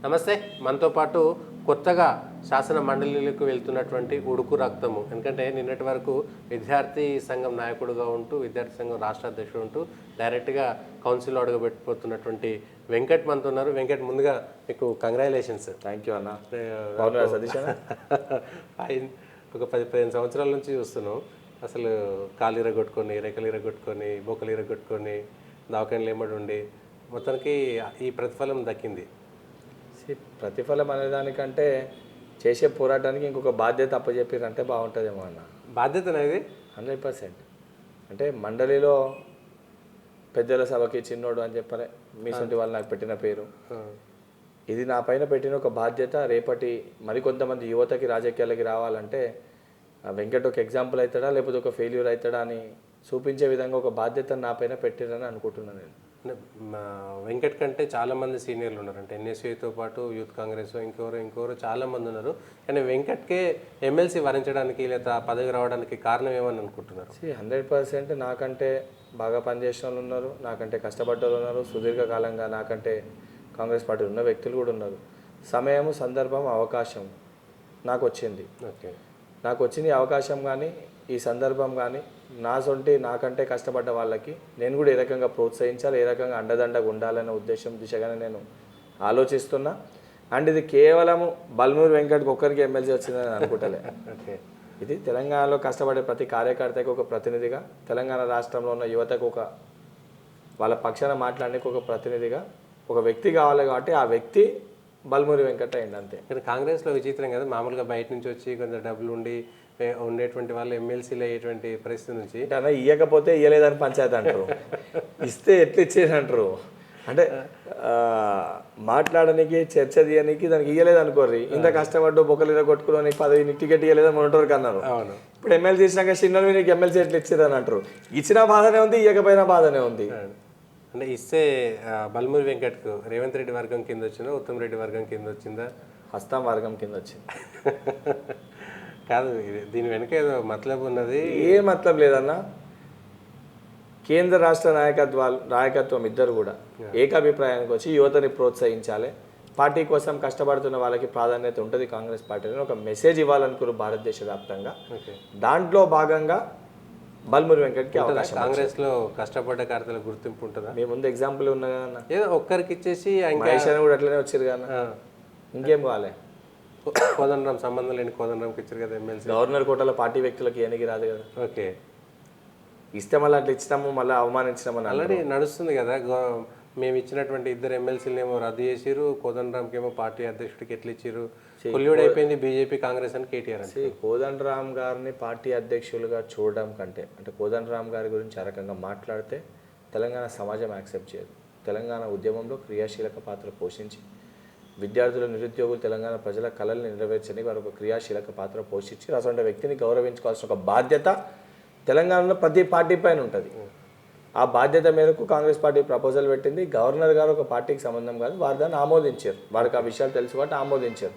నమస్తే. మనతో పాటు కొత్తగా శాసన మండలిలకు వెళ్తున్నటువంటి ఉడుకు రక్తము, ఎందుకంటే నిన్నటి వరకు విద్యార్థి సంఘం నాయకుడుగా ఉంటూ విద్యార్థి సంఘం రాష్ట్ర అధ్యక్షుడు ఉంటూ డైరెక్ట్గా కౌన్సిల్లో అడుగుపెట్టిపోతున్నటువంటి వెంకట్ మనతో ఉన్నారు. వెంకట్, ముందుగా మీకు కంగ్రాచులేషన్స్. థ్యాంక్ యూ అన్న. సతీష్ ఒక 10-15 సంవత్సరాల నుంచి చూస్తున్నాం. అసలు కాలు ఇరగొట్టుకొని, రెక్కలు ఇరగొట్టుకొని, బొక్కలు ఇరగొట్టుకొని, దవాఖానలు ఏమడి ఉండి మొత్తానికి ఈ ప్రతిఫలం దక్కింది. ప్రతిఫలం అనేదానికంటే చేసే పోరాటానికి ఇంకొక బాధ్యత అప్పచెప్పారంటే బాగుంటుందేమో అన్న. బాధ్యత అనేది 100%. అంటే మండలిలో పెద్దల సభకి చిన్నోడు అని చెప్పాలి, మీ సొంటి వాళ్ళు నాకు పెట్టిన పేరు. ఇది నా పైన పెట్టిన ఒక బాధ్యత. రేపటి మరికొంతమంది యువతకి రాజకీయాలకి రావాలంటే వెంకట్ ఒక ఎగ్జాంపుల్ అవుతాడా లేకపోతే ఒక ఫెయిల్యూర్ అవుతాడా అని చూపించే విధంగా ఒక బాధ్యత నా పైన పెట్టిరని అనుకుంటున్నాను నేను. వెంకట్ కంటే చాలామంది సీనియర్లు ఉన్నారు. అంటే ఎన్ఎస్యూతో పాటు యూత్ కాంగ్రెస్ ఇంకెవరు చాలామంది ఉన్నారు. కానీ వెంకట్కే ఎమ్మెల్సీ వరించడానికి లేదా పదవి రావడానికి కారణం ఏమని అనుకుంటున్నారు? 100% నాకంటే బాగా పనిచేసిన వాళ్ళు ఉన్నారు, నాకంటే కష్టపడ్డ వాళ్ళు ఉన్నారు, సుదీర్ఘకాలంగా నాకంటే కాంగ్రెస్ పార్టీ ఉన్న వ్యక్తులు కూడా ఉన్నారు. సమయము, సందర్భం, అవకాశం నాకు వచ్చింది. నాకు వచ్చింది అవకాశం కానీ ఈ సందర్భం కానీ నాకంటే కష్టపడ్డ వాళ్ళకి నేను కూడా ఏ రకంగా ప్రోత్సహించాలి, ఏ రకంగా అండదండగా ఉండాలనే ఉద్దేశం దిశగానే నేను ఆలోచిస్తున్నా. అండ్ ఇది కేవలము బల్మూరి వెంకట్కి ఒక్కరికి ఎమ్మెల్సీ వచ్చిందని అనుకుంటలే. ఇది తెలంగాణలో కష్టపడే ప్రతి కార్యకర్తకి ఒక ప్రతినిధిగా, తెలంగాణ రాష్ట్రంలో ఉన్న యువతకు ఒక వాళ్ళ పక్షాన మాట్లాడడానికి ఒక ప్రతినిధిగా ఒక వ్యక్తి కావాలి. కాబట్టి ఆ వ్యక్తి బల్మూరి వెంకట్ అయింది అంతే. కానీ కాంగ్రెస్లో విచిత్రం కదా, మామూలుగా బయట నుంచి వచ్చి కొంచెం డబ్బులు ఉండేటువంటి వాళ్ళు ఎమ్మెల్సీలు అయ్యేటువంటి పరిస్థితి నుంచి అంటే ఇవ్వకపోతే ఇవ్వలేదని పంచాయతీ అంటారు, ఇస్తే ఎట్లా ఇచ్చేది అంటారు. అంటే మాట్లాడడానికి, చర్చ తీయడానికి దానికి ఇవ్వలేదు అనుకోర్రి, ఇంత కష్టపడ్డు బొక్కలు కొట్టుకుని పదవి టికెట్ ఇవ్వలేదని మొన్నటి అన్నారు. అవును, ఇప్పుడు ఎమ్మెల్సీ ఇచ్చినాక చిన్న నీకు ఎమ్మెల్సీ ఎట్లా ఇచ్చేదని అంటారు. ఇచ్చిన బాధనే ఉంది, ఇవ్వకపోయినా బాధనే ఉంది. అంటే ఇస్తే బల్మూరి వెంకట్కు రేవంత్ రెడ్డి వర్గం కింద వచ్చిందా, ఉత్తమ్ రెడ్డి వర్గం కింద వచ్చిందా? హస్తం వర్గం కింద వచ్చింది. కాదు, దీని వెనక ఏదో మతలబ్ ఉన్నది. ఏ మతలబ్ లేదన్నా. కేంద్ర రాష్ట్ర నాయకత్వం ఇద్దరు కూడా ఏకాభిప్రాయానికి వచ్చి యువతని ప్రోత్సహించాలి, పార్టీ కోసం కష్టపడుతున్న వాళ్ళకి ప్రాధాన్యత ఉంటుంది కాంగ్రెస్ పార్టీలో ఒక మెసేజ్ ఇవ్వాలనుకున్నారు భారతదేశ వ్యాప్తంగా. దాంట్లో భాగంగా బల్మూరి వెంకట్కి అవకాశం. కాంగ్రెస్ లో కష్టపడ్డ కార్తల గుర్తింపు ఉంటుందా? మీ ముందు ఎగ్జాంపుల్ ఉన్నా కదా, ఏదో ఒక్కరికి ఇచ్చేసి కూడా అట్లనే వచ్చారు కదా, ఇంకేం కావాలి. కోదండరాం సంబంధం లేని కోదండరాంకి ఇచ్చారు కదా ఎమ్మెల్సీ. గవర్నర్ కోటలో పార్టీ వ్యక్తులకి ఏనికి రాదు కదా. ఓకే, ఇస్తే మళ్ళీ అట్లా ఇచ్చినాము, మళ్ళీ అవమానించినామని ఆల్రెడీ నడుస్తుంది కదా. మేము ఇచ్చినటువంటి 2 ఎమ్మెల్సీలు రద్దు చేసిరు, కోదండరాంకి ఏమో పార్టీ అధ్యక్షుడికి ఎట్లా ఇచ్చారు, కొల్లుడు అయిపోయింది బీజేపీ కాంగ్రెస్ అని కేటీఆర్ అంటే. కోదండరాం గారిని పార్టీ అధ్యక్షులుగా చూడడం కంటే, అంటే కోదండరాం గారి గురించి ఆ రకంగా మాట్లాడితే తెలంగాణ సమాజం యాక్సెప్ట్ చేయదు. తెలంగాణ ఉద్యమంలో క్రియాశీలక పాత్ర పోషించి విద్యార్థులు, నిరుద్యోగులు, తెలంగాణ ప్రజల కళల్ని నెరవేర్చని వారు ఒక క్రియాశీలక పాత్ర పోషించి అటువంటి వ్యక్తిని గౌరవించుకోవాల్సిన ఒక బాధ్యత తెలంగాణలో ప్రతి పార్టీ పైన ఉంటుంది. ఆ బాధ్యత మేరకు కాంగ్రెస్ పార్టీ ప్రపోజల్ పెట్టింది. గవర్నర్ గారు ఒక పార్టీకి సంబంధం కాదు, వారు దాన్ని ఆమోదించారు. వారికి ఆ విషయాలు తెలుసు కాబట్టి ఆమోదించారు.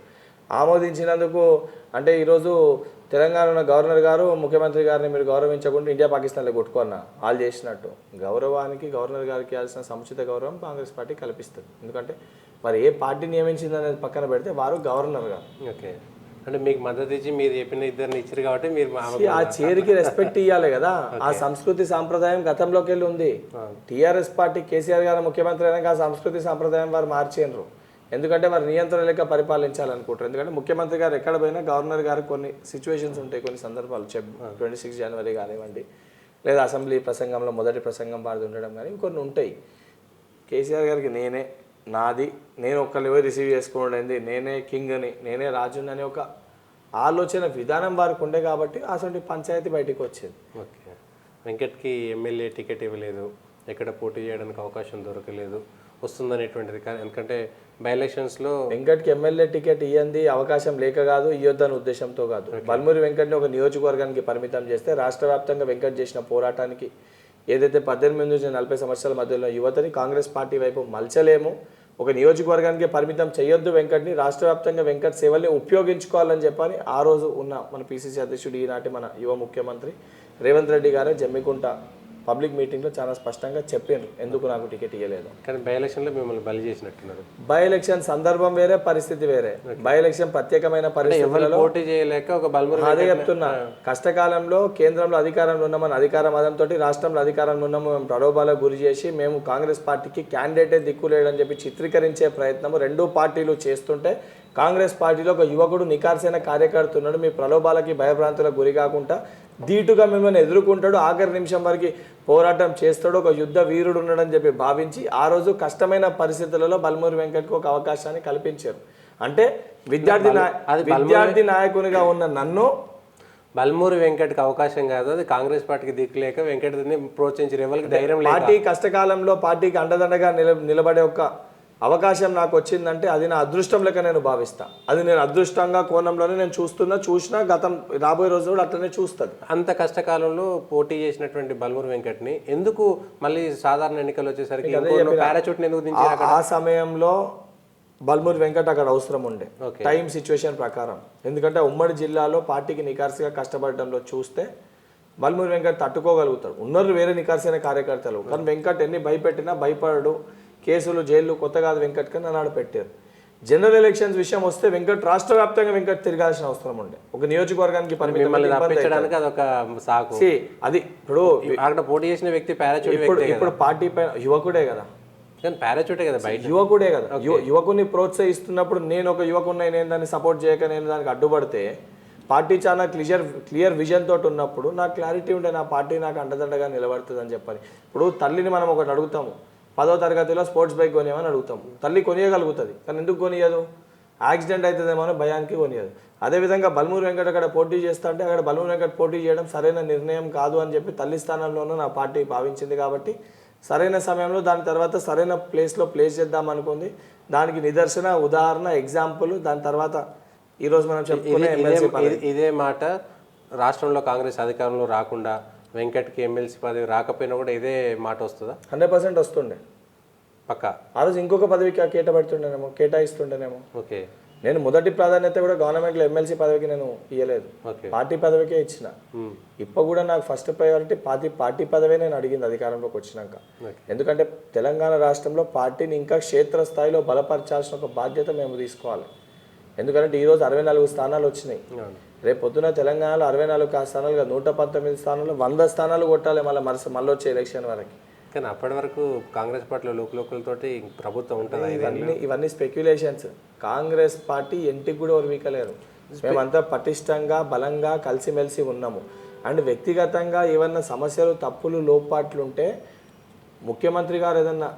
ఆమోదించినందుకు అంటే ఈరోజు తెలంగాణ ఉన్న గవర్నర్ గారు ముఖ్యమంత్రి గారిని మీరు గౌరవించకుండా ఇండియా పాకిస్తాన్లో కొట్టుకున్నా వాళ్ళు చేసినట్టు. గౌరవానికి గవర్నర్ గారికి ఇవ్వాల్సిన సముచిత గౌరవం కాంగ్రెస్ పార్టీ కల్పిస్తుంది. ఎందుకంటే వారు ఏ పార్టీ నియమించింది అనేది పక్కన పెడితే వారు గవర్నర్ గారు. ఓకే, అంటే మీకు మద్దతు ఇచ్చి మీరు చెప్పిన ఇద్దరిని ఇచ్చారు కాబట్టి మీరు ఆ చైర్కి రెస్పెక్ట్ ఇవ్వాలి కదా. ఆ సంస్కృతి సాంప్రదాయం గతంలోకి వెళ్ళి ఉంది. టీఆర్ఎస్ పార్టీ కేసీఆర్ గారు ముఖ్యమంత్రి అయినాక ఆ సంస్కృతి సాంప్రదాయం వారు మార్చేయరు. ఎందుకంటే వారు నియంత్రణ లేక పరిపాలించాలనుకుంటారు. ఎందుకంటే ముఖ్యమంత్రి గారు ఎక్కడ పోయినా గవర్నర్ గారు కొన్ని సిచ్యువేషన్స్ ఉంటాయి, కొన్ని సందర్భాలు 26 జనవరి కానివ్వండి, లేదా అసెంబ్లీ ప్రసంగంలో మొదటి ప్రసంగం వారిది ఉండడం కానీ కొన్ని ఉంటాయి. కేసీఆర్ గారికి నాది నేను ఒక్కరిని పోయి రిసీవ్ చేసుకోండి, నేనే కింగ్ అని, నేనే రాజుని అనే ఒక ఆలోచన విధానం వారికి ఉండే కాబట్టి అసలు పంచాయతీ బయటికి వచ్చేది. ఓకే, వెంకట్కి ఎమ్మెల్యే టికెట్ ఇవ్వలేదు, ఎక్కడ పోటీ చేయడానికి అవకాశం దొరకలేదు, వస్తుందనేటువంటిది. కానీ ఎందుకంటే బై ఎలక్షన్స్లో వెంకట్కి ఎమ్మెల్యే టికెట్ ఇవ్వండి అవకాశం లేక కాదు, ఇవ్వద్దనే ఉద్దేశంతో కాదు. బల్మూరి వెంకట్ని ఒక నియోజకవర్గానికి పరిమితం చేస్తే రాష్ట్ర వ్యాప్తంగా వెంకట్ చేసిన పోరాటానికి ఏదైతే 18 నుంచి 40 సంవత్సరాల మధ్యలో యువతని కాంగ్రెస్ పార్టీ వైపు మలచలేము, ఒక నియోజకవర్గానికి పరిమితం చేయొద్దు వెంకట్ని, రాష్ట్ర వ్యాప్తంగా వెంకట్ సేవల్ని ఉపయోగించుకోవాలని చెప్పని ఆ రోజు ఉన్న మన పిసిసి అధ్యక్షుడు, ఈనాటి మన యువ ముఖ్యమంత్రి రేవంత్ రెడ్డి గారే జమ్మికుంట పబ్లిక్ మీటింగ్లో చాలా స్పష్టంగా చెప్పారు ఎందుకు నాకు టికెట్ ఇవ్వలేదు. కానీ బై ఎలక్షన్లో మిమ్మల్ని బలి చేసినట్టున్నారు. బై ఎలక్షన్ సందర్భం వేరే, పరిస్థితి వేరే. బై ఎలక్షన్ ప్రత్యేకమైన పరిస్థితులలో పోటీ చేయలేక ఒక బల్మూరి అదే చెప్తున్నా. కష్టకాలంలో కేంద్రంలో అధికారంలో ఉన్నామని అధికార మదంతో రాష్ట్రంలో అధికారంలో ఉన్నాము, మేము ప్రలోభాలకు గురి చేసి మేము కాంగ్రెస్ పార్టీకి క్యాండిడేటే దిక్కులేడని చెప్పి చిత్రీకరించే ప్రయత్నం రెండూ పార్టీలు చేస్తుంటే కాంగ్రెస్ పార్టీలో ఒక యువకుడు నికార్సైన కార్యకర్త ఉన్నాడు, మీ ప్రలోభాలకి భయభ్రాంతులకు గురి కాకుండా ధీటుగా మిమ్మల్ని ఎదుర్కొంటాడు, ఆఖరి నిమిషం వరకు పోరాటం చేస్తాడు, ఒక యుద్ధ వీరుడు ఉన్నాడని చెప్పి భావించి ఆ రోజు కష్టమైన పరిస్థితులలో బల్మూరి వెంకట్కి ఒక అవకాశాన్ని కల్పించారు. అంటే విద్యార్థి నాయకునిగా ఉన్న నన్ను బల్మూరి వెంకట్కి అవకాశం కాదు, అది కాంగ్రెస్ పార్టీకి దిక్కులేక వెంకట్ని ప్రోత్సహించారు. ఎవరికి ధైర్యం లేదు. పార్టీ కష్టకాలంలో పార్టీకి అండదండగా నిలబడే ఒక అవకాశం నాకు వచ్చిందంటే అది నా అదృష్టం లెక్క నేను భావిస్తా. అది నేను అదృష్టంగా కోణంలోనే నేను చూసినా గతం రాబోయే రోజు కూడా అట్లనే చూస్తాను. అంత కష్టకాలంలో పోటీ చేసినటువంటి బల్మూరి వెంకట్ని ఎందుకు మళ్ళీ సాధారణ ఎన్నికలు వచ్చేసరికి పారాచూట్ని ఎందుకు దించారు? ఆ సమయంలో బల్మూరి వెంకట్ అక్కడ అవసరం ఉండే టైం సిచ్యువేషన్ ప్రకారం. ఎందుకంటే ఉమ్మడి జిల్లాలో పార్టీకి నికార్సిగా కష్టపడడంలో చూస్తే బల్మూరి వెంకట్ తట్టుకోగలుగుతాడు. ఉన్నారు వేరే నికార్సైన కార్యకర్తలు, కానీ వెంకట్ ఎన్ని భయపెట్టినా భయపడడు. కేసులు జైలు కొత్త కాదు వెంకట్ కన్నా నాడు పెట్టారు. జనరల్ ఎలక్షన్స్ విషయం వస్తే వెంకట్ రాష్ట్ర వ్యాప్తంగా వెంకట్ తిరగాల్సిన అవసరం ఉండే. ఒక నియోజకవర్గానికి అది ఇప్పుడు అక్కడ పోటీ చేసిన వ్యక్తి ఇప్పుడు పార్టీ పైన యువకుడే కదా, పారాచూటే కదా, బయట యువకుడే కదా. యువకుని ప్రోత్సహిస్తున్నప్పుడు నేను ఒక యువకుడిని నేను దాన్ని సపోర్ట్ చేయక నేను దానికి అడ్డుపడితే పార్టీ చాలా క్లియర్ విజన్ తోటి ఉన్నప్పుడు నాకు క్లారిటీ ఉంటే నా పార్టీ నాకు అండదండగా నిలబడుతుంది అని చెప్పని. ఇప్పుడు తల్లిని మనం ఒకటి అడుగుతాము, 10వ తరగతిలో స్పోర్ట్స్ బైక్ కొనియమని అడుగుతాము, తల్లి కొనియగలుగుతుంది, కానీ ఎందుకు కొనియదు? యాక్సిడెంట్ అవుతుందేమో అని భయానికి కొనియదు. అదేవిధంగా బల్మూరి వెంకట్ అక్కడ పోటీ చేస్తా అంటే అక్కడ బల్మూరి వెంకట్ పోటీ చేయడం సరైన నిర్ణయం కాదు అని చెప్పి తల్లి స్థానంలోనూ నా పార్టీ భావించింది. కాబట్టి సరైన సమయంలో దాని తర్వాత సరైన ప్లేస్లో ప్లేస్ చేద్దాం అనుకుంది. దానికి నిదర్శన, ఉదాహరణ, ఎగ్జాంపుల్ దాని తర్వాత ఈరోజు మనం చెప్పుకునే ఇదే మాట. రాష్ట్రంలో కాంగ్రెస్ అధికారంలో రాకుండా వెంకట్కి ఎమ్మెల్సీ పదవి రాకపోయినా కూడా ఇదే మాట వస్తుందా? 100% వస్తుండే పక్కా. ఆ రోజు ఇంకొక పదవికి కేటాయిస్తుండేనేమో. ఓకే. నేను మొదటి ప్రాధాన్యత కూడా గవర్నమెంట్లో ఎమ్మెల్సీ పదవికి నేను ఇవ్వలేదు, పార్టీ పదవికే ఇచ్చిన. ఇప్పుడు కూడా నాకు ఫస్ట్ ప్రయారిటీ పార్టీ పదవే నేను అడిగింది అధికారంలోకి వచ్చినాక. ఎందుకంటే తెలంగాణ రాష్ట్రంలో పార్టీని ఇంకా క్షేత్రస్థాయిలో బలపరచాల్సిన ఒక బాధ్యత మేము తీసుకోవాలి. ఎందుకంటే ఈరోజు 64 స్థానాలు వచ్చినాయి. రేపు పొద్దున తెలంగాణలో 64 స్థానాలు కాదు, 119 స్థానాలు, 100 స్థానాలు కొట్టాలి మళ్ళీ వచ్చే ఎలక్షన్ వరకు. కానీ అప్పటి వరకు కాంగ్రెస్ పార్టీలో లోకల్తోటి ప్రభుత్వం ఉంటుంది. ఇవన్నీ స్పెక్యులేషన్స్. కాంగ్రెస్ పార్టీ ఎంటికి కూడా ఒరివికలేరు. మేమంతా పటిష్టంగా బలంగా కలిసిమెలిసి ఉన్నాము. అండ్ వ్యక్తిగతంగా ఏమన్నా సమస్యలు, తప్పులు, లోపాట్లుంటే ముఖ్యమంత్రి గారు ఏదన్నా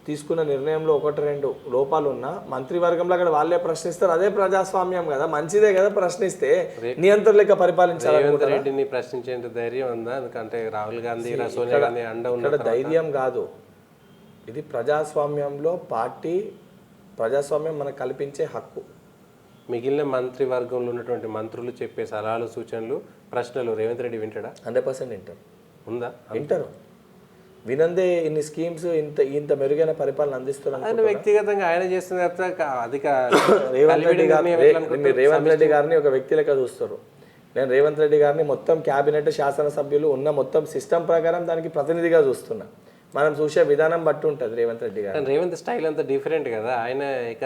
తీసుకున్న నిర్ణయంలో 1-2 లోపాలు ఉన్నా మంత్రివర్గంలో అక్కడ వాళ్ళే ప్రశ్నిస్తారు. అదే ప్రజాస్వామ్యం కదా, మంచిదే కదా. ప్రశ్నిస్తే నియంత్రణ లెక్క పరిపాలించాలి. ప్రశ్నించేంత ధైర్యం ఉందా? ఎందుకంటే రాహుల్ గాంధీ, సోనియా గాంధీ ఇక్కడ ధైర్యం కాదు, ఇది ప్రజాస్వామ్యంలో ప్రజాస్వామ్యం మనకు కల్పించే హక్కు. మిగిలిన మంత్రివర్గంలో ఉన్నటువంటి మంత్రులు చెప్పే సలహాలు, సూచనలు, ప్రశ్నలు రేవంత్ రెడ్డి వింటాడా? 100% వింటారు. ఉందా? వింటారు. వినందే ఇన్ని స్కీమ్స్ ఇంత మెరుగైన పరిపాలన అందిస్తున్నారు. వ్యక్తిగతంగా ఆయన చేస్తున్న రేవంత్ రెడ్డి గారిని ఒక వ్యక్తి లెక్క చూస్తారు. నేను రేవంత్ రెడ్డి గారిని మొత్తం క్యాబినెట్, శాసనసభ్యులు ఉన్న మొత్తం సిస్టమ్ ప్రకారం దానికి ప్రతినిధిగా చూస్తున్నా. మనం చూసే విధానం బట్టి ఉంటుంది రేవంత్ రెడ్డి గారు. రేవంత్ స్టైల్ అంతా డిఫరెంట్ కదా. ఆయన ఇక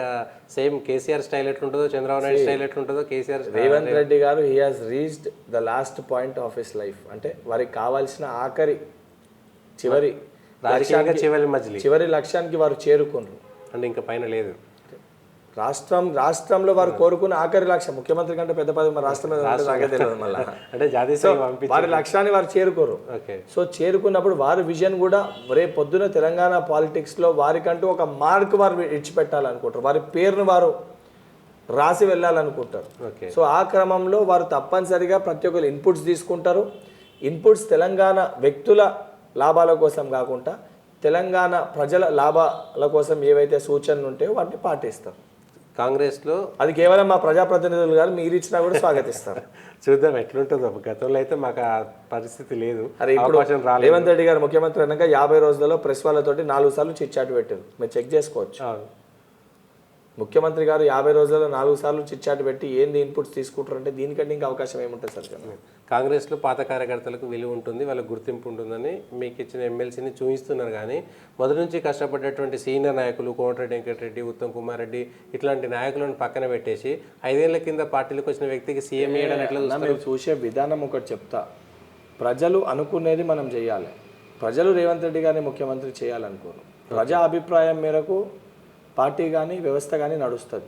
సేమ్ కేసీఆర్ స్టైల్ ఎట్లుంటుందో, చంద్రబాబు నాయుడు స్టైల్ ఎట్లుంటుందో, కేసీఆర్ రేవంత్ రెడ్డి గారు he has reached the last point of his life. అంటే వారికి కావాల్సిన చివరి లక్ష్యానికి వారు చేరుకున్నారు. అంటే ఇంకా పైన లేదు. రాష్ట్రంలో వారు కోరుకున్న ఆఖరి లక్ష్యం, ముఖ్యమంత్రి కంటే పెద్ద పదవి మన రాష్ట్రంలో వారి లక్ష్యాన్ని వారు చేరుకోరు. సో చేరుకున్నప్పుడు వారి విజన్ కూడా రేపు పొద్దున తెలంగాణ పాలిటిక్స్ లో వారికంటూ ఒక మార్క్ వారు ఇచ్చిపెట్టాలనుకుంటారు. వారి పేరును వారు రాసి వెళ్ళాలనుకుంటారు. సో ఆ క్రమంలో వారు తప్పనిసరిగా ప్రతి ఒక్కరు ఇన్పుట్స్ తీసుకుంటారు. ఇన్పుట్స్ తెలంగాణ వ్యక్తుల లాభాల కోసం కాకుండా తెలంగాణ ప్రజల లాభాల కోసం ఏవైతే సూచనలు ఉంటాయో వాటిని పాటిస్తారు. కాంగ్రెస్లో అది కేవలం మా ప్రజాప్రతినిధులు గారు మీరు ఇచ్చినా కూడా స్వాగతిస్తారు. చూద్దాం ఎట్లుంటుందో. గతంలో అయితే మాకు ఆ పరిస్థితి లేదు. రేవంత్ రెడ్డి గారు ముఖ్యమంత్రి అయినాక 50 రోజులలో ప్రెస్ వాళ్ళతోటి 4 సార్లు చిట్ చాట్ పెట్టారు. మీరు చెక్ చేసుకోవచ్చు. ముఖ్యమంత్రి గారు 50 రోజుల్లో 4 సార్లు చిట్చాట్ పెట్టి ఏంది ఇన్పుట్స్ తీసుకుంటారంటే దీనికంటే ఇంకా అవకాశం ఏముంటుంది సార్? కాంగ్రెస్లో పాత కార్యకర్తలకు విలువ ఉంటుంది, వాళ్ళకు గుర్తింపు ఉంటుందని మీకు ఇచ్చిన ఎమ్మెల్సీని చూపిస్తున్నారు. కానీ మొదటి నుంచి కష్టపడ్డటువంటి సీనియర్ నాయకులు కోమటిరెడ్డి వెంకటరెడ్డి, ఉత్తమ్ కుమార్ రెడ్డి ఇట్లాంటి నాయకులను పక్కన పెట్టేసి 5 ఏళ్ల కింద పార్టీలకు వచ్చిన వ్యక్తికి సీఎం చేయడం ఎట్లా చూస్తారు? మేము చూసే విధానం ఒకటి చెప్తా. ప్రజలు అనుకునేది మనం చేయాలి. ప్రజలు రేవంత్ రెడ్డి గారిని ముఖ్యమంత్రి చేయాలనుకోరు. ప్రజా అభిప్రాయం మేరకు పార్టీ కానీ వ్యవస్థ కానీ నడుస్తుంది.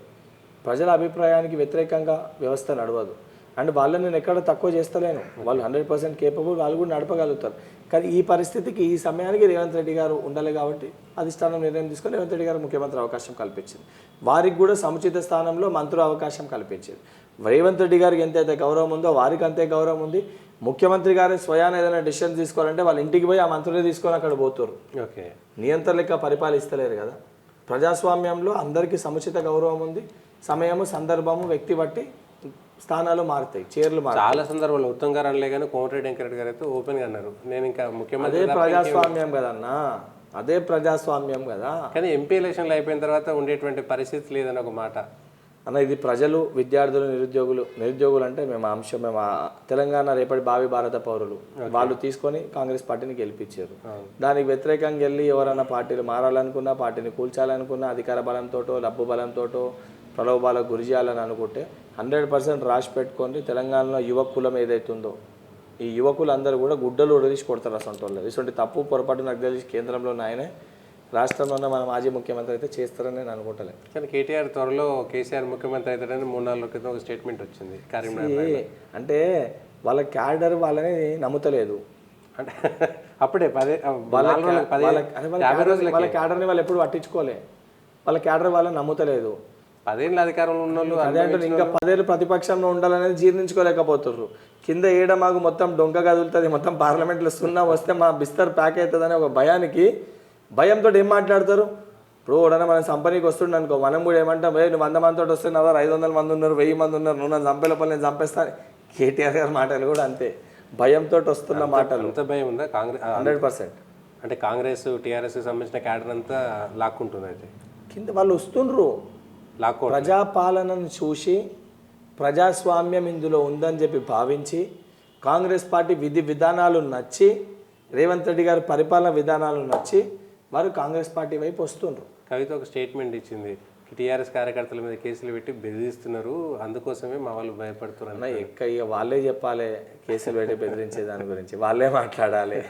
ప్రజల అభిప్రాయానికి వ్యతిరేకంగా వ్యవస్థ నడవదు. అండ్ వాళ్ళని నేను ఎక్కడ తక్కువ చేస్తలేను, వాళ్ళు 100% కేపబుల్, వాళ్ళు కూడా నడపగలుగుతారు. కానీ ఈ పరిస్థితికి ఈ సమయానికి రేవంత్ రెడ్డి గారు ఉండాలి కాబట్టి అధిష్టానం నిర్ణయం తీసుకొని రేవంత్ రెడ్డి గారు ముఖ్యమంత్రి అవకాశం కల్పించింది. వారికి కూడా సముచిత స్థానంలో మంత్రుల అవకాశం కల్పించింది. రేవంత్ రెడ్డి గారికి ఎంతైతే గౌరవం ఉందో వారికి అంతే గౌరవం ఉంది. ముఖ్యమంత్రి గారి స్వయాన ఏదైనా డిసిషన్ తీసుకోవాలంటే వాళ్ళ ఇంటికి పోయి ఆ మంత్రులే తీసుకొని అక్కడ పోతారు. ఓకే, నియంత్రణ లెక్క పరిపాలిస్తలేరు కదా. ప్రజాస్వామ్యంలో అందరికీ సముచిత గౌరవం ఉంది. సమయము, సందర్భము, వ్యక్తి బట్టి స్థానాలు మారుతాయి, చైర్లు మారుతాయి. చాలా సందర్భాలు ఉత్తమ్ గారు అనలే కానీ కోమటిరెడ్డి వెంకరెడ్డి గారు అయితే ఓపెన్గా అన్నారు, నేను ఇంకా ముఖ్యమంత్రి. అదే ప్రజాస్వామ్యం కదన్నా, అదే ప్రజాస్వామ్యం కదా. కానీ ఎంపీ ఎలక్షన్లు అయిపోయిన తర్వాత ఉండేటువంటి పరిస్థితి లేదని ఒక మాట అన్న. ఇది ప్రజలు, విద్యార్థులు, నిరుద్యోగులు అంటే మేము అంశం, మేము తెలంగాణ రేపటి భావి భారత పౌరులు, వాళ్ళు తీసుకొని కాంగ్రెస్ పార్టీని గెలిపించారు. దానికి వ్యతిరేకంగా వెళ్ళి ఎవరైనా పార్టీలు మారాలనుకున్నా, పార్టీని కూల్చాలనుకున్నా, అధికార బలంతోటో డబ్బు బలంతోటో ప్రలోభాలకు గురి చేయాలని అనుకుంటే 100% రాసి పెట్టుకొని తెలంగాణలో యువకులం ఏదైతుందో ఈ యువకులందరూ కూడా గుడ్డలు ఉడదీసి కొడతారు. అసలు ఇటువంటి తప్పు పొరపాటు నాకు తెలిసి కేంద్రంలో ఆయనే, రాష్ట్రంలో ఉన్న మన మాజీ ముఖ్యమంత్రి అయితే చేస్తారని నేను అనుకుంటలేదు. కానీ కేటీఆర్ త్వరలో కేసీఆర్ ముఖ్యమంత్రి అవుతాడని 3-4 రోజుల క్రితం ఒక స్టేట్మెంట్ వచ్చింది కరీంనగర్. అంటే వాళ్ళ క్యాడర్ వాళ్ళని నమ్ముతలేదు. అంటే అప్పుడే వాళ్ళ క్యాడర్ని వాళ్ళు ఎప్పుడు పట్టించుకోలే. వాళ్ళ క్యాడర్ వాళ్ళని నమ్ముతలేదు. 10 ఏళ్ళ అధికారంలో ఉన్న వాళ్ళు అదే అంటే ఇంకా 10 ఏళ్ళు ప్రతిపక్షంలో ఉండాలనేది జీర్ణించుకోలేకపోతున్నారు. కింద ఏడమాగు మొత్తం డొంక కదులుతుంది, మొత్తం పార్లమెంట్లో సున్నా వస్తే మా బిస్తర్ ప్యాక్ అవుతుందని ఒక భయంతో ఏం మాట్లాడతారు. ఇప్పుడు ఎవడన్నా మనం సంపనీకి వస్తుండే అనుకో, మనం కూడా ఏమంటాం, నువ్వు 100 మందితో వస్తున్నావా, 500 మంది ఉన్నారు, 1000 మంది ఉన్నారు, నువ్వు నన్ను చంపే లోపల నేను చంపేస్తాను. కేటీఆర్ గారి మాటలు కూడా అంతే, భయంతో వస్తున్న మాటలు. అంత భయం ఉందా కాంగ్రెస్? 100%. అంటే కాంగ్రెస్ టీఆర్ఎస్ సంబంధించిన క్యాడర్ అంతా లాక్కుంటుంది. అయితే కింద వాళ్ళు వస్తుండ్రు, ప్రజాపాలనను చూసి ప్రజాస్వామ్యం ఇందులో ఉందని చెప్పి భావించి కాంగ్రెస్ పార్టీ విధానాలు నచ్చి, రేవంత్ రెడ్డి గారి పరిపాలన విధానాలు నచ్చి వారు కాంగ్రెస్ పార్టీ వైపు వస్తుండ్రు. కవిత ఒక స్టేట్మెంట్ ఇచ్చింది, టీఆర్ఎస్ కార్యకర్తల మీద కేసులు పెట్టి బెదిరిస్తున్నారు, అందుకోసమే మా వాళ్ళు భయపడుతున్నారు. ఇక వాళ్ళే చెప్పాలి కేసులు పెట్టి బెదిరించే దాని గురించి, వాళ్ళే మాట్లాడాలి.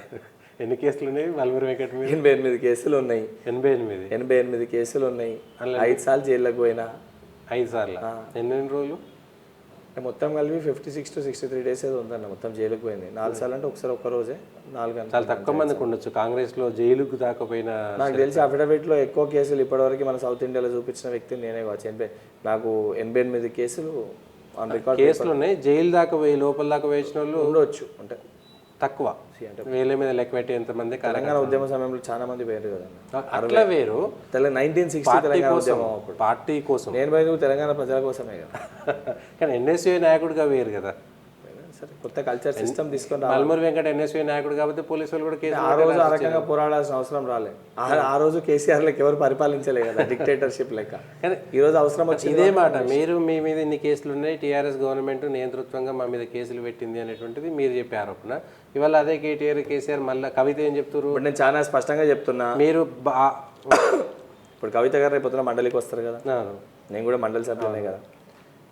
ఎన్ని కేసులు ఉన్నాయి? వల్లూరు వెంకట మీద 88 కేసులు ఉన్నాయి. 88 కేసులు ఉన్నాయి. 5 సార్లు జైల్లోకి పోయినా. 5 సార్లు? ఎన్ని రోజులు? మొత్తం కలిపి 56 to 63 days ఏదో ఉందన్న. మొత్తం జైలుకి పోయింది 4 సార్లు. అంటే ఒకసారి ఒక్క రోజే 4 గంటలు. చాలా తక్కువ మందికి ఉండొచ్చు కాంగ్రెస్లో జైలుకు దాకపోయినా. నాకు తెలిసి అఫిడవిట్లో ఎక్కువ కేసులు ఇప్పటివరకు మన సౌత్ ఇండియాలో చూపించిన వ్యక్తి నేనే కావచ్చు. నాకు 88 కేసులు కేసులు ఉన్నాయి. జైలు దాకా పోయి లోపల దాకా వేసిన వాళ్ళు ఉండొచ్చు. అంటే తక్కువ, వేల మీద లెక్క పెట్టి ఎంతమంది. తెలంగాణ ఉద్యమ సమయంలో చాలా మంది పోయారు కదా. అట్లా వేరు 1960 తెలంగాణ ఉద్యమం అప్పుడు పార్టీ కోసం. నేను పోయింది తెలంగాణ ప్రజల కోసమే కదా. కానీ ఎన్ఎస్యూ నాయకుడిగా వేరు కదా. సరే, కొత్త కల్చర్ సిస్టమ్ తీసుకొని వల్లూరు వెంకట ఎన్ఎస్యూ నాయకుడు కాబట్టి పోలీసు వాళ్ళు కూడా కేసు. ఆ రోజు ఆ రకంగా పోరాడాల్సిన అవసరం రాలే. ఆ రోజు కేసీఆర్ లెక్క ఎవరు పరిపాలించలే కదా, డిక్టేటర్షిప్ లెక్క. కానీ ఈ రోజు అవసరం వచ్చింది. ఇదే మాట, మీరు మీ మీద ఇన్ని కేసులు ఉన్నాయి, టీఆర్ఎస్ గవర్నమెంట్ నియంతృత్వంగా మా మీద కేసులు పెట్టింది అనేటువంటిది మీరు చెప్పే ఆరోపణ. ఇవాళ అదే కేసీఆర్ మళ్ళీ కవిత ఏం చెప్తారు? నేను చాలా స్పష్టంగా చెప్తున్నా. మీరు ఇప్పుడు కవిత గారు రేపు పొద్దున మండలికి వస్తారు కదా, నేను కూడా మండలి సభ్యులనే కదా.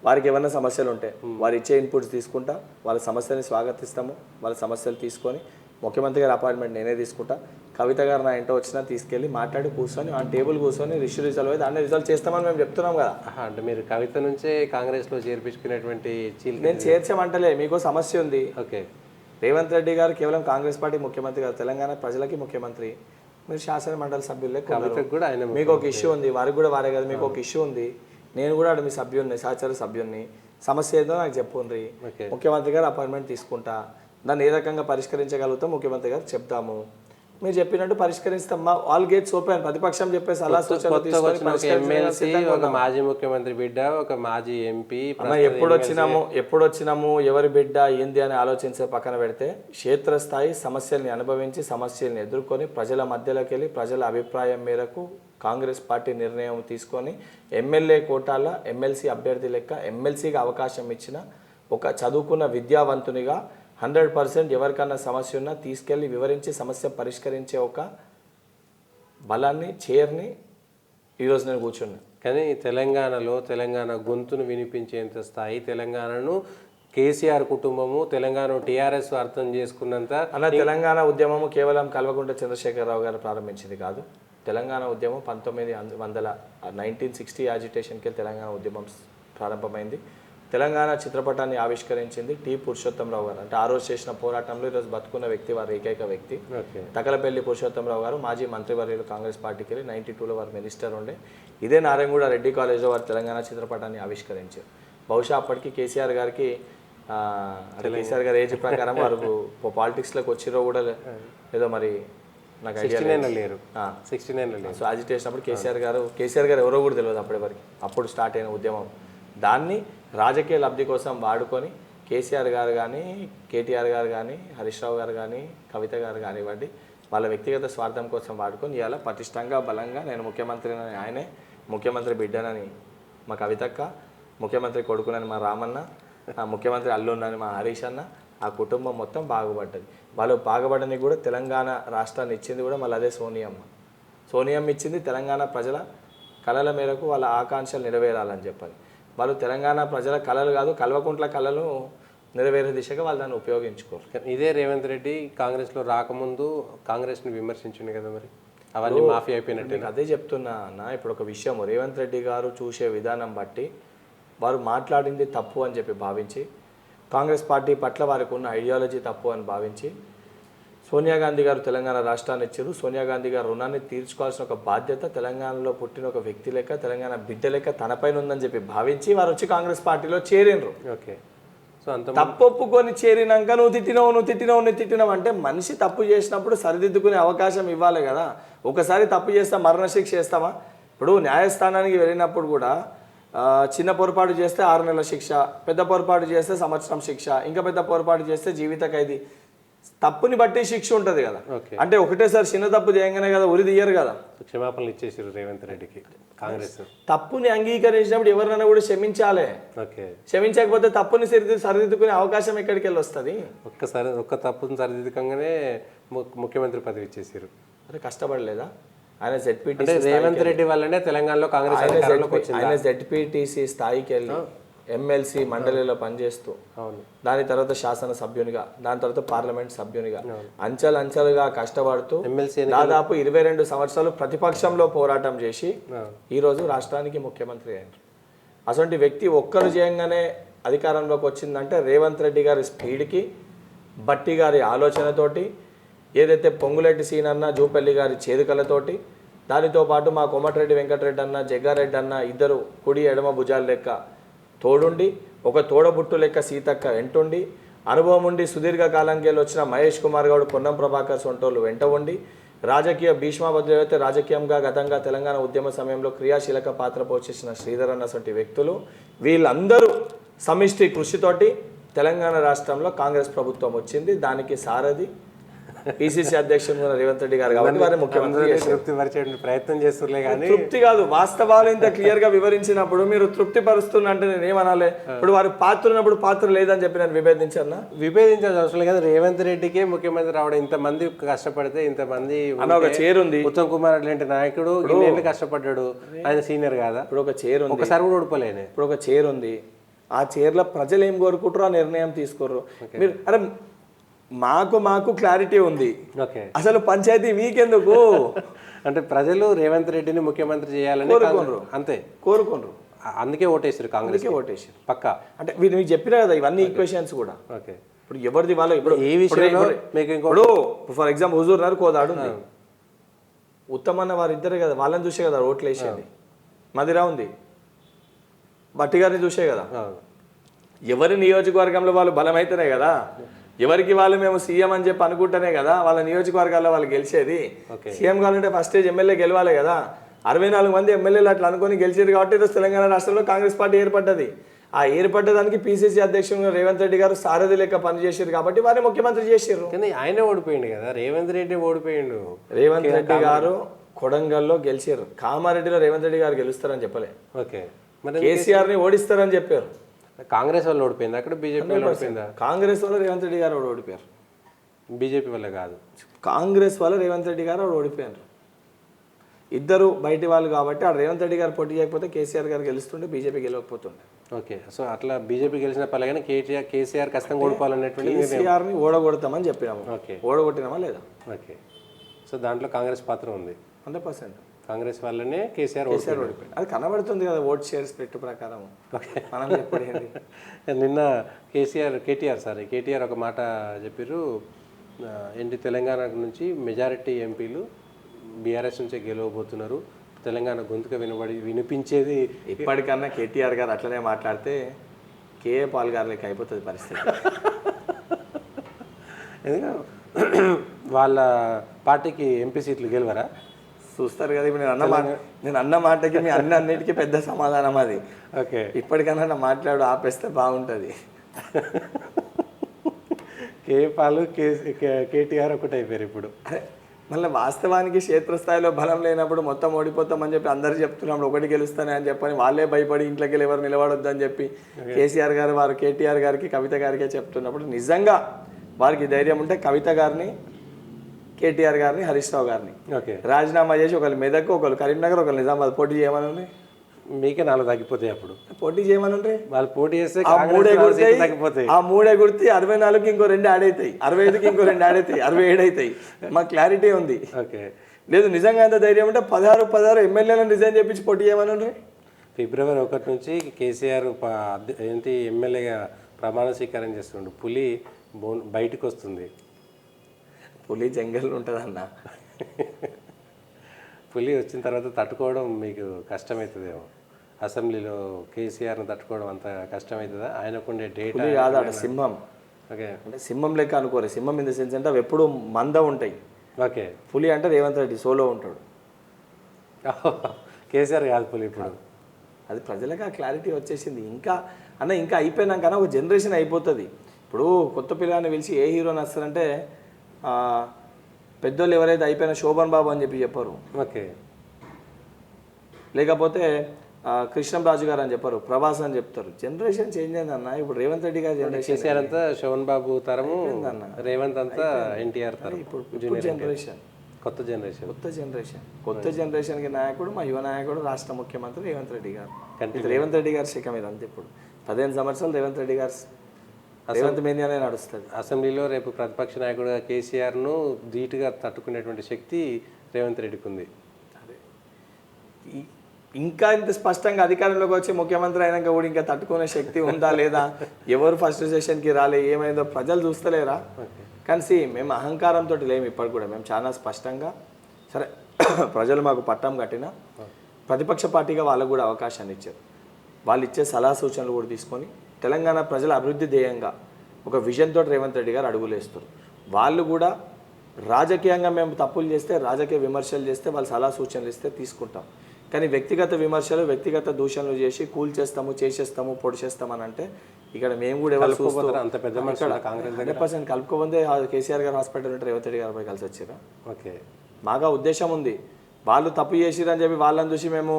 వారికి ఏమైనా సమస్యలు ఉంటే వారు ఇచ్చే ఇన్పుట్స్ తీసుకుంటా, వాళ్ళ సమస్యని స్వాగతిస్తాము. వాళ్ళ సమస్యలు తీసుకొని ముఖ్యమంత్రి గారి అపాయింట్మెంట్ నేనే తీసుకుంటా. కవిత గారు నా ఇంట్లో వచ్చినా తీసుకెళ్ళి మాట్లాడి కూర్చొని ఆ టేబుల్ కూర్చొని రిజల్వ్ అయితే దాన్ని రిజల్వ్ చేస్తామని మేము చెప్తున్నాం కదా. అంటే మీరు కవిత నుంచే కాంగ్రెస్లో చేర్పించుకునేటువంటి? నేను చేర్చమంటలే, మీకు సమస్య ఉంది. ఓకే, రేవంత్ రెడ్డి గారు కేవలం కాంగ్రెస్ పార్టీ ముఖ్యమంత్రి కాదు, తెలంగాణ ప్రజలకి ముఖ్యమంత్రి. మీరు శాసన మండలి సభ్యులే, మీకు ఒక ఇష్యూ ఉంది, వారికి కూడా వారే కదా, మీకు ఒక ఇష్యూ ఉంది. నేను కూడా మీ సభ్యుడిని, సహచర సభ్యుడిని. సమస్య ఏదో నాకు చెప్పుండ్రి, ముఖ్యమంత్రి గారు అపాయింట్మెంట్ తీసుకుంటా. దాన్ని ఏ రకంగా పరిష్కరించగలుగుతాం ముఖ్యమంత్రి గారు చెప్తాము. మీరు చెప్పినట్టు పరిష్కరిస్తాం, ఆల్ గేట్స్ ఓపెన్, ప్రతిపక్షం చెప్పే సలహా సూచనలు కొత్తగా తీసుకొని వచ్చిన ఒక ఎమ్మెల్సీ, ఒక మాజీ ముఖ్యమంత్రి బిడ్డ, ఒక మాజీ ఎంపీ, ఎప్పుడు వచ్చినాము ఎవరి బిడ్డ ఏంది అని ఆలోచించే పక్కన పెడితే క్షేత్రస్థాయి సమస్యల్ని అనుభవించి సమస్యల్ని ఎదుర్కొని ప్రజల మధ్యలోకి వెళ్ళి ప్రజల అభిప్రాయం మేరకు కాంగ్రెస్ పార్టీ నిర్ణయం తీసుకొని ఎమ్మెల్యే కోటాల ఎమ్మెల్సీ అభ్యర్థి లెక్క ఎమ్మెల్సీగా అవకాశం ఇచ్చిన ఒక చదువుకున్న విద్యావంతునిగా 100% ఎవరికన్నా సమస్య ఉన్నా తీసుకెళ్ళి వివరించి సమస్య పరిష్కరించే ఒక బలాన్ని చైర్ని ఈరోజు నేను కూర్చున్నా. కానీ తెలంగాణలో తెలంగాణ గొంతును వినిపించేంత స్థాయి తెలంగాణను కేసీఆర్ కుటుంబము, తెలంగాణ టీఆర్ఎస్ అర్థం చేసుకున్నంత అలా తెలంగాణ ఉద్యమము కేవలం కల్వకుంట్ల చంద్రశేఖరరావు గారు ప్రారంభించింది కాదు. తెలంగాణ ఉద్యమం 1960 యాజిటేషన్కి తెలంగాణ ఉద్యమం ప్రారంభమైంది. తెలంగాణ చిత్రపటాన్ని ఆవిష్కరించింది టి పురుషోత్తమరావు గారు. అంటే ఆ రోజు చేసిన పోరాటంలో ఈరోజు బతుకున్న వ్యక్తి వారు ఏకైక వ్యక్తి తకలపల్లి పురుషోత్తమరావు గారు. మాజీ మంత్రివర్యులు కాంగ్రెస్ పార్టీకి వెళ్ళి 92లో వారు మినిస్టర్ ఉండే. ఇదే నారాయణగూడ రెడ్డి కాలేజ్లో వారు తెలంగాణ చిత్రపటాన్ని ఆవిష్కరించారు. బహుశా అప్పటికి కేసీఆర్ గారికి కేసీఆర్ గారి ఏజ్ ప్రకారం వారు పాలిటిక్స్లోకి వచ్చిరో కూడా ఏదో మరి నాకు ఐడియా లేరు. 69 లేరు. సో యాజిటేషన్ అప్పుడు కేసీఆర్ గారు ఎవరో కూడా తెలియదు అప్పటివరకు. అప్పుడు స్టార్ట్ అయిన ఉద్యమం దాన్ని రాజకీయ లబ్ధి కోసం వాడుకొని కేసీఆర్ గారు కానీ, కేటీఆర్ గారు కానీ, హరీష్ రావు గారు కానీ, కవిత గారు కానివ్వండి, వాళ్ళ వ్యక్తిగత స్వార్థం కోసం వాడుకొని ఇవాళ పటిష్టంగా బలంగా నేను ముఖ్యమంత్రిని, ఆయనే ముఖ్యమంత్రి బిడ్డనని మా కవితక్క, ముఖ్యమంత్రి కొడుకునని మా రామన్న, ముఖ్యమంత్రి అల్లుండని మా హరీష్ అన్న, ఆ కుటుంబం మొత్తం బాగుపడ్డది. వాళ్ళు బాగుపడని కూడా తెలంగాణ రాష్ట్రాన్ని ఇచ్చింది కూడా మళ్ళీ అదే సోనియమ్మ ఇచ్చింది తెలంగాణ ప్రజల కళల మేరకు వాళ్ళ ఆకాంక్షలు నెరవేరాలని చెప్పని. వాళ్ళు తెలంగాణ ప్రజల కళలు కాదు, కల్వకుంట్ల కళలు నెరవేరే దిశగా వాళ్ళు దాన్ని ఉపయోగించుకోరు. ఇదే రేవంత్ రెడ్డి కాంగ్రెస్లో రాకముందు కాంగ్రెస్ని విమర్శించింది కదా, మరి అవన్నీ మాఫీ అయిపోయినట్టు. అదే చెప్తున్నా అన్న. ఇప్పుడు ఒక విషయం, రేవంత్ రెడ్డి గారు చూసే విధానం బట్టి వారు మాట్లాడింది తప్పు అని చెప్పి భావించి, కాంగ్రెస్ పార్టీ పట్ల వారికి ఉన్న ఐడియాలజీ తప్పు అని భావించి, సోనియా గాంధీ గారు తెలంగాణ రాష్ట్రాన్ని ఇచ్చారు, సోనియా గాంధీ గారు రుణాన్ని తీర్చుకోవాల్సిన ఒక బాధ్యత తెలంగాణలో పుట్టిన ఒక వ్యక్తి లెక్క, తెలంగాణ బిడ్డ లెక్క తనపైన ఉందని చెప్పి భావించి వారు వచ్చి కాంగ్రెస్ పార్టీలో చేరినరు. ఓకే. సో అంత తప్పు ఒప్పుకొని చేరినాక నువ్వు తిట్టినావు అంటే మనిషి తప్పు చేసినప్పుడు సరిదిద్దుకునే అవకాశం ఇవ్వాలి కదా. ఒకసారి తప్పు చేస్తా మరణశిక్ష చేస్తామా? ఇప్పుడు న్యాయస్థానానికి వెళ్ళినప్పుడు కూడా చిన్న పొరపాటు చేస్తే 6 నెలల శిక్ష, పెద్ద పొరపాటు చేస్తే సంవత్సరం శిక్ష, ఇంకా పెద్ద పొరపాటు చేస్తే జీవిత ఖైదీ. తప్పుని బట్టి శిక్ష ఉంటుంది కదా. అంటే ఒకటేసారి చిన్న తప్పు చేయగానే కదా ఉరి తీయరు కదా. క్షమాపణలు ఇచ్చేసారు రేవంత్ రెడ్డికి కాంగ్రెస్. తప్పుని అంగీకరించినప్పుడు ఎవరినైనా కూడా క్షమించాలి. క్షమించకపోతే తప్పుని సరిదిద్దుకునే అవకాశం ఎక్కడికి వెళ్ళి వస్తుంది? ఒక్క తప్పుని సరిదిద్దుకంగానే ముఖ్యమంత్రి పదవి ఇచ్చేసారు. అదే కష్టపడలేదా ఆయన? రేవంత్ రెడ్డి వల్లనే తెలంగాణలో కాంగ్రెస్ ఆయన జెడ్పీటీసీ స్థాయికి వెళ్ళి ఎమ్మెల్సీ మండలిలో పనిచేస్తూ దాని తర్వాత శాసన సభ్యునిగా, దాని తర్వాత పార్లమెంట్ సభ్యునిగా అంచెలుగా కష్టపడుతూ దాదాపు 22 సంవత్సరాలు ప్రతిపక్షంలో పోరాటం చేసి ఈరోజు రాష్ట్రానికి ముఖ్యమంత్రి అయ్యారు. అటువంటి వ్యక్తి ఒక్కరు చేయంగానే అధికారంలోకి వచ్చిందంటే రేవంత్ రెడ్డి గారి స్పీడ్కి, బట్టి గారి ఆలోచనతోటి, ఏదైతే పొంగులేటి సీనన్న, జూపల్లి గారి చేదుకలతోటి, దానితో పాటు మా కోమటిరెడ్డి వెంకటరెడ్డి అన్న, జగ్గారెడ్డి అన్న ఇద్దరు కుడి ఎడమ భుజాల లెక్క తోడుండి, ఒక తోడబుట్టు లెక్క సీతక్క వెంటుండి, అనుభవం ఉండి సుదీర్ఘకాలంకి వెళ్ళి వచ్చిన మహేష్ కుమార్ గౌడ్, పొన్నం ప్రభాకర్ సొంటోళ్ళు వెంట ఉండి, రాజకీయ భీష్మభద్రైతే రాజకీయంగా గతంగా తెలంగాణ ఉద్యమ సమయంలో క్రియాశీలక పాత్ర పోషించిన శ్రీధర్ అన్న వంటి వ్యక్తులు, వీళ్ళందరూ సమిష్టి కృషితోటి తెలంగాణ రాష్ట్రంలో కాంగ్రెస్ ప్రభుత్వం వచ్చింది. దానికి సారథి పిసిసి అధ్యక్షుడు రేవంత్ రెడ్డి గారు కాబట్టి వారిని ముఖ్యమంత్రి ప్రయత్నం చేస్తున్నారు. కానీ తృప్తి కాదు, వాస్తవాలు ఇంత క్లియర్ గా వివరించినప్పుడు మీరు తృప్తి పరుస్తున్నా అంటే నేను ఏమనాలి? ఇప్పుడు వారు పాత్ర ఉన్నప్పుడు పాత్ర లేదని చెప్పి నేను విభేదించాను. విభేదించాల్సిన అవసరం లేదు. రేవంత్ రెడ్డికే ముఖ్యమంత్రి రావడం, ఇంతమంది కష్టపడితే ఇంతమంది ఒక చైర్ ఉంది. ఉత్తమ్ కుమార్ లాంటి నాయకుడు ఇన్నేళ్ళు కష్టపడ్డాడు, ఆయన సీనియర్ కాదా? ఇప్పుడు ఒక చైర్ ఉంది, ఒకసారి కూడా ఓడిపోలేను. ఇప్పుడు ఒక చైర్ ఉంది, ఆ చైర్లో ప్రజలు ఏం కోరుకుంటారో ఆ నిర్ణయం తీసుకోరు. మీరు అరే మాకు క్లారిటీ ఉంది, అసలు పంచాయతీ మీకెందుకు అంటే ప్రజలు రేవంత్ రెడ్డిని ముఖ్యమంత్రి చేయాలని కోరుకోరు, అంతే కోరుకోరు. అందుకే ఓటేసారు, కాంగ్రెస్ ఓటేసారు పక్కా. అంటే మీరు మీకు చెప్పినా కదా ఇవన్నీ ఈక్వేషన్స్ కూడా. ఓకే. ఇప్పుడు ఎవరిది వాళ్ళు ఇప్పుడు ఈ విషయంలో ఇప్పుడు ఫర్ ఎగ్జాంపుల్ హుజూర్ నగర్ కోదాడు ఉంది, ఉత్తమన్న వారిద్దరే కదా, వాళ్ళని చూసే కదా ఓట్లు వేసేది. మదిరా ఉంది, బట్టి గారిని చూసే కదా. ఎవరి నియోజకవర్గంలో వాళ్ళు బలమైతేనే కదా ఎవరికి వాళ్ళు మేము సీఎం అని చెప్పి అనుకుంటేనే కదా వాళ్ళ నియోజకవర్గాల్లో వాళ్ళు గెలిచేది. సీఎం కావాలంటే ఫస్ట్ స్టేజ్ ఎమ్మెల్యే గెలవాలి కదా. 64 మంది ఎమ్మెల్యేలు అట్లా అనుకొని గెలిచారు కాబట్టి ఈరోజు తెలంగాణ రాష్ట్రంలో కాంగ్రెస్ పార్టీ ఏర్పడ్డది. ఆ ఏర్పడ్డదానికి పిసిసి అధ్యక్షుడు రేవంత్ రెడ్డి గారు సారథి లెక్క పనిచేసారు కాబట్టి వారిని ముఖ్యమంత్రి చేశారు. కానీ ఆయనే ఓడిపోయిండు కదా, రేవంత్ రెడ్డి ఓడిపోయిండు. రేవంత్ రెడ్డి గారు కొడంగల్లో గెలిచారు. కామారెడ్డిలో రేవంత్ రెడ్డి గారు గెలుస్తారని చెప్పలే. ఓకే, మరి కేసీఆర్ని ఓడిస్తారని చెప్పారు. కాంగ్రెస్ వాళ్ళు ఓడిపోయింది, అక్కడ బీజేపీ వాళ్ళు ఓడిపోయిందా? కాంగ్రెస్ వల్ల రేవంత్ రెడ్డి గారు ఓడిపోయారు, బీజేపీ వల్ల కాదు. కాంగ్రెస్ వల్ల రేవంత్ రెడ్డి గారు ఓడిపోయారు. ఇద్దరు బయటి వాళ్ళు కాబట్టి ఆ రేవంత్ రెడ్డి గారు పోటీ చేయకపోతే కేసీఆర్ గారు గెలుస్తుంటే బీజేపీ గెలవకపోతుండే. ఓకే, సో అట్లా బీజేపీ గెలిచిన పర్లేగానే కేసీఆర్ ఖచ్చితంగా ఓడిపోవాలనేటువంటి కేసీఆర్ని ఓడగొడతామని చెప్పినాము. ఓకే, ఓడగొట్టినామా లేదా? ఓకే, సో దాంట్లో కాంగ్రెస్ పాత్ర ఉంది 100%. కాంగ్రెస్ వల్లనే కేసీఆర్ ఓడిపోయింది. అది కనబడుతుంది కదా ఓట్ షేర్స్ పెట్టు ప్రకారం. మనం చెప్పేది నిన్న కేటీఆర్ ఒక మాట చెప్పారు. ఏంటి, తెలంగాణ నుంచి మెజారిటీ ఎంపీలు బీఆర్ఎస్ నుంచే గెలవబోతున్నారు, తెలంగాణ గొంతుక వినిపించేది. ఇప్పటికన్నా కేటీఆర్ గారు అట్లనే మాట్లాడితే కేఏ పాల్ గారు లెక్క అయిపోతుంది పరిస్థితి. ఎందుకంటే వాళ్ళ పార్టీకి ఎంపీ సీట్లు గెలవరా? చూస్తారు కదా. ఇప్పుడు నేను అన్న మాటకి మీ అన్నిటికీ పెద్ద సమాధానం అది. ఓకే, ఇప్పటికన్నా మాట్లాడు ఆపేస్తే బాగుంటుంది. కేపాలు కేటీఆర్ ఒకటి అయిపోయారు ఇప్పుడు. మళ్ళీ వాస్తవానికి క్షేత్రస్థాయిలో బలం లేనప్పుడు మొత్తం ఓడిపోతామని చెప్పి అందరు చెప్తున్నప్పుడు ఒకటి గెలుస్తానే అని చెప్పని వాళ్ళే భయపడి ఇంట్లోకి వెళ్ళి ఎవరు నిలబడొద్దని చెప్పి కేసీఆర్ గారు వారు కేటీఆర్ గారికి కవిత గారికే చెప్తున్నప్పుడు నిజంగా వారికి ధైర్యం ఉంటే కవిత గారిని, కేటీఆర్ గారిని, హరీష్ రావు గారిని రాజీనామా చేసి ఒకరు మెదక్, ఒకరు కరీంనగర్, ఒకరు నిజామాబాద్ పోటీ చేయమని ఉంది. మీకే 4 తగ్గిపోతాయి. అప్పుడు పోటీ చేయమని ఉంటే వాళ్ళు పోటీ చేస్తే ఆ మూడే గుర్తి 64కి ఇంకో 2 యాడ్ అవుతాయి, 65కి ఇంకో 2 యాడ్ అవుతాయి, 67 అవుతాయి. మాకు క్లారిటీ ఉంది. ఓకే, లేదు నిజంగా అంత ధైర్యం ఉంటే 16 ఎమ్మెల్యేలను రిజైన్ చేయించి పోటీ చేయమని ఉండే. ఫిబ్రవరి 1 నుంచి కేసీఆర్ ఏంటి ఎమ్మెల్యేగా ప్రమాణ స్వీకారం చేస్తుండు. పులి బయటకు వస్తుంది. పులి జంగల్ ఉంటుందన్న. పులి వచ్చిన తర్వాత తట్టుకోవడం మీకు కష్టమవుతుందేమో. అసెంబ్లీలో కేసీఆర్ని తట్టుకోవడం అంత కష్టమవుతుందా? ఆయనకుండే డేటా కాదు, సింహం. ఓకే, అంటే సింహం లెక్క అనుకోరు. సింహం ఇన్ ద సెన్స్ అంటే అవి ఎప్పుడు మంద ఉంటాయి. ఓకే, పులి అంటే రేవంత్ రెడ్డి సోలో ఉంటాడు. కేసీఆర్ కాదు పులి ఇప్పుడు. అది ప్రజలకు ఆ క్లారిటీ వచ్చేసింది. ఇంకా అయిపోయినాకన్నా ఒక జనరేషన్ అయిపోతుంది. ఇప్పుడు కొత్త పిల్లని పిలిచి ఏ హీరోని వస్తారంటే పెద్దోళ్ళు ఎవరైతే అయిపోయినా శోభన్ బాబు అని చెప్పారు. ఓకే, లేకపోతే కృష్ణంరాజు గారు అని చెప్పారు, ప్రభాస్ అని చెప్తారు. జనరేషన్ చేంజ్ అయింది అన్న. ఇప్పుడు రేవంత్ రెడ్డి గారు జనరేషన్, కేసీఆర్ అంతా శోభన్ బాబు తరము, రేవంత్ అంతా ఎన్టీఆర్ తరం. ఇప్పుడు జనరేషన్ కొత్త జనరేషన్కి నాయకుడు మా యువ నాయకుడు రాష్ట్ర ముఖ్యమంత్రి రేవంత్ రెడ్డి గారు. రేవంత్ రెడ్డి గారి శిఖ మీద అంతే. ఇప్పుడు 15 సంవత్సరాలు రేవంత్ రెడ్డి గారు మీదనే నడుస్తుంది. అసెంబ్లీలో రేపు ప్రతిపక్ష నాయకుడుగా కేసీఆర్ను ధీటుగా తట్టుకునేటువంటి శక్తి రేవంత్ రెడ్డికి ఉంది. ఇంకా ఇంత స్పష్టంగా అధికారంలోకి వచ్చి ముఖ్యమంత్రి అయినాక కూడా ఇంకా తట్టుకునే శక్తి ఉందా లేదా? ఎవరు ఫస్ట్ సెషన్కి రాలే, ఏమైందో ప్రజలు చూస్తలేరా? కానీ మేము అహంకారంతో లేము. ఇప్పటికి కూడా మేము చాలా స్పష్టంగా, సరే ప్రజలు మాకు పట్టం కట్టిన ప్రతిపక్ష పార్టీగా వాళ్ళకు కూడా అవకాశాన్ని ఇచ్చారు. వాళ్ళు ఇచ్చే సలహా సూచనలు కూడా తీసుకొని తెలంగాణ ప్రజల అభివృద్ధి ధ్యేయంగా ఒక విజన్ తోటి రేవంత్ రెడ్డి గారు అడుగులేస్తారు. వాళ్ళు కూడా రాజకీయంగా మేము తప్పులు చేస్తే, రాజకీయ విమర్శలు చేస్తే వాళ్ళు సలహా సూచనలు ఇస్తే తీసుకుంటాం. కానీ వ్యక్తిగత విమర్శలు, వ్యక్తిగత దూషణలు చేసి కూల్ చేస్తాము, చేసేస్తాము, పొడి చేస్తామని అంటే ఇక్కడ మేము కూడా ఎవరు అంత పెద్ద మనుషులు కాంగ్రెస్ 100% కలుపుకోబోతే కేసీఆర్ గారు హాస్పిటల్ ఉంటే రేవంత్ రెడ్డి గారు పోయి కలిసి వచ్చారా? ఓకే, మాగా ఉద్దేశం ఉంది. వాళ్ళు తప్పు చేసిరని చెప్పి వాళ్ళని చూసి మేము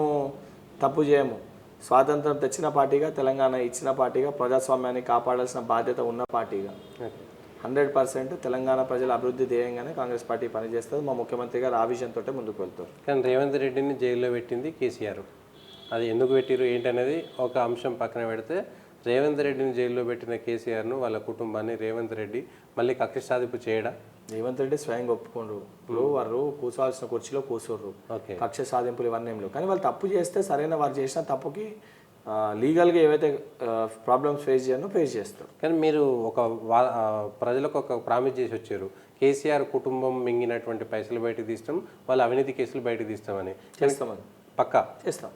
తప్పు చేయము. స్వాతంత్రం తెచ్చిన పార్టీగా, తెలంగాణ ఇచ్చిన పార్టీగా, ప్రజాస్వామ్యాన్ని కాపాడాల్సిన బాధ్యత ఉన్న పార్టీగా 100% తెలంగాణ ప్రజల అభివృద్ధి ధ్యేయంగానే కాంగ్రెస్ పార్టీ పనిచేస్తుంది. మా ముఖ్యమంత్రి గారు ఆ విజన్ తోటే ముందుకు వెళ్తారు. కానీ రేవంత్ రెడ్డిని జైల్లో పెట్టింది కేసీఆర్. అది ఎందుకు పెట్టిరు ఏంటనేది ఒక అంశం పక్కన పెడితే, రేవంత్ రెడ్డిని జైల్లో పెట్టిన కేసీఆర్ను, వాళ్ళ కుటుంబాన్ని రేవంత్ రెడ్డి మళ్ళీ కక్ష సాధింపు చేయడా? రేవంత్ రెడ్డి స్వయంగా ఒప్పుకోండ్రు. ఇప్పుడు వారు కూర్చోవాల్సిన కుర్చీలో కూర్చోర్రు. కక్ష సాధింపులు ఇవన్నీ ఏం లేవు. కానీ వాళ్ళు తప్పు చేస్తే సరైన వారు చేసిన తప్పుకి లీగల్గా ఏవైతే ప్రాబ్లమ్స్ ఫేస్ చేయాలో ఫేస్ చేస్తారు. కానీ మీరు ప్రజలకు ఒక ప్రామిస్ చేసి వచ్చారు, కేసీఆర్ కుటుంబం మింగినటువంటి పైసలు బయటకు తీస్తాం, వాళ్ళ అవినీతి కేసులు బయటకు తీస్తామని. చేస్తామని పక్కా చేస్తాం,